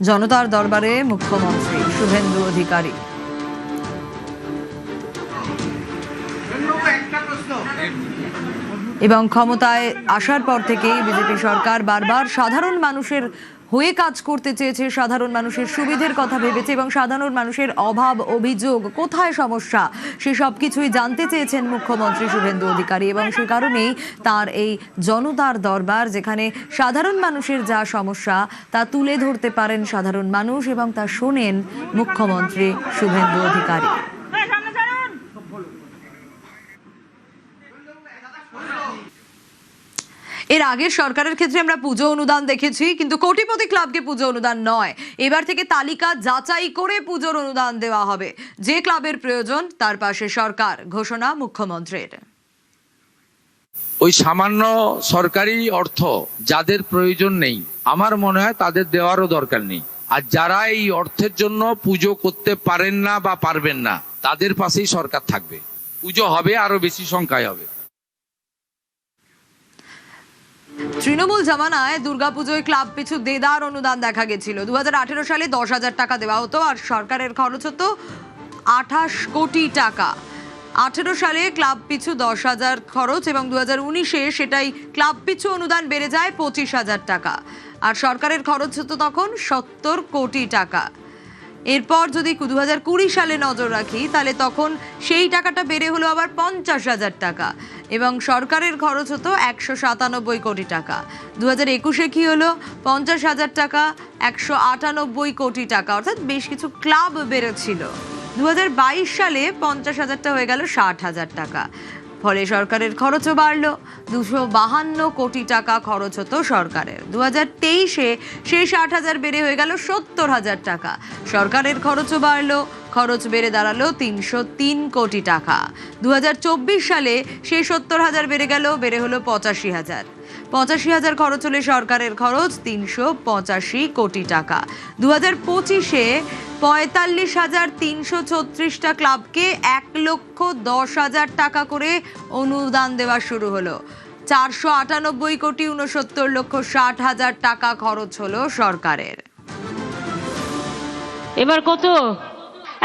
জনতার দরবারে মুখ্যমন্ত্রী শুভেন্দু অধিকারী। এবং ক্ষমতায় আসার পর থেকেই বিজেপি সরকার বারবার সাধারণ মানুষের হয়ে কাজ করতে চেয়েছে, সাধারণ মানুষের সুবিধের কথা ভেবেছে এবং সাধারণ মানুষের অভাব অভিযোগ কোথায় সমস্যা সে সব কিছুই জানতে চেয়েছেন মুখ্যমন্ত্রী শুভেন্দু অধিকারী। এবং সে কারণেই তার এই জনতার দরবার, যেখানে সাধারণ মানুষের যা সমস্যা তা তুলে ধরতে পারেন সাধারণ মানুষ এবং তা শোনেন মুখ্যমন্ত্রী শুভেন্দু অধিকারী। এর আগের সরকারের ক্ষেত্রে আমরা পুজো অনুদান দেখেছি, কিন্তু কোটিপতি ক্লাবকে পুজো অনুদান নয়, এবার থেকে তালিকা যাচাই করে পুজোর অনুদান দেওয়া হবে। যে ক্লাবের প্রয়োজন তার পাশে সরকার, ঘোষণা মুখ্যমন্ত্রীর। ওই সামান্য সরকারি অর্থ যাদের প্রয়োজন নেই, আমার মনে হয় তাদের দেওয়ারও দরকার নেই। আর যারা এই অর্থের জন্য পুজো করতে পারেন না বা পারবেন না, তাদের পাশেই সরকার থাকবে। পুজো হবে, আরো বেশি সংখ্যায় হবে। তৃণমূল জামানায় দুর্গাপুজোয় ক্লাব পিছু দেদার অনুদান দেখা গেছিল। 2018 সালে 10,000 টাকা দেওয়া হতো আর সরকারের খরচ হতো 28 কোটি টাকা। 18 সালে ক্লাব পিছু 10,000 খরচ এবং 2019-এ সেটাই ক্লাব পিছু অনুদান বেড়ে যায় 25,000 টাকা আর সরকারের খরচ হতো তখন 70 কোটি টাকা। এরপর যদি 2020 সালে নজর রাখি তাহলে তখন সেই টাকাটা বেড়ে হলো আবার 50,000 টাকা এবং সরকারের খরচ হতো 197 কোটি টাকা। 2021-এ কি হলো? 50,000 টাকা, 198 কোটি টাকা, অর্থাৎ বেশ কিছু ক্লাব বেড়েছিল। 2022 সালে 50,000টা হয়ে গেল 60,000 টাকা, ফলে সরকারের খরচও বাড়লো। 252 কোটি টাকা খরচ হতো সরকারের। 2023-এ সেই 60,000 বেড়ে হয়ে গেল 70,000 টাকা, সরকারের খরচও বাড়লো, খরচ বেড়ে দাঁড়ালো 303 কোটি টাকা। 2024 সালে সেই 70,000 বেড়ে হলো 85,000। 85,000 খরচ হলে সরকারের খরচ 385 কোটি টাকা। 2025-এ 45,336টা ক্লাবকে 1,10,000 টাকা করে অনুদান দেওয়া শুরু হলো। 498 কোটি 69,60,000 টাকা খরচ হলো সরকারের। এবার কত?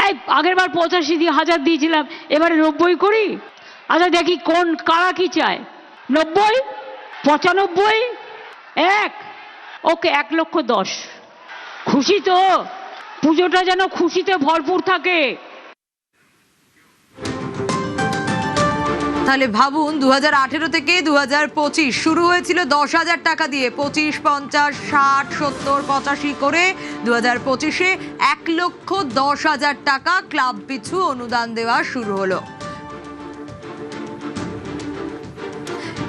এই আগের বার 85,000 দিয়েছিলাম, এবারে 90 করি। আচ্ছা দেখি কোন কারা কি চায়। 90, 95, 1, ওকে 1,10,000। খুশি তো? পুজোটা যেন খুশিতে ভরপুর থাকে। তাহলে ভাবুন, 2018 থেকে 2025 শুরু হয়েছিল 10,000 টাকা দিয়ে, 25, 50, 60, 70, 85 করে 2025-এ 1,10,000 টাকা ক্লাব পিছু অনুদান দেওয়া শুরু হলো।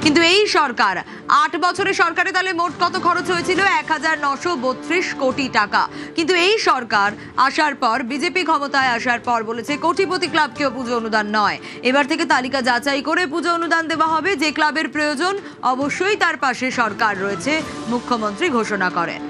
কিন্তু এই সরকার 8 বছরে সরকারে তাহলে মোট কত খরচ হয়েছিল? 1,932 কোটি টাকা। কিন্তু এই সরকার আসার পর, বিজেপি ক্ষমতায় আসার পর বলেছে কোটিপতি ক্লাবকেও পুজো অনুদান নয়, এবার থেকে তালিকা যাচাই করে পুজো অনুদান দেওয়া হবে। যে ক্লাবের প্রয়োজন অবশ্যই তার পাশে সরকার রয়েছে, মুখ্যমন্ত্রী ঘোষণা করেন।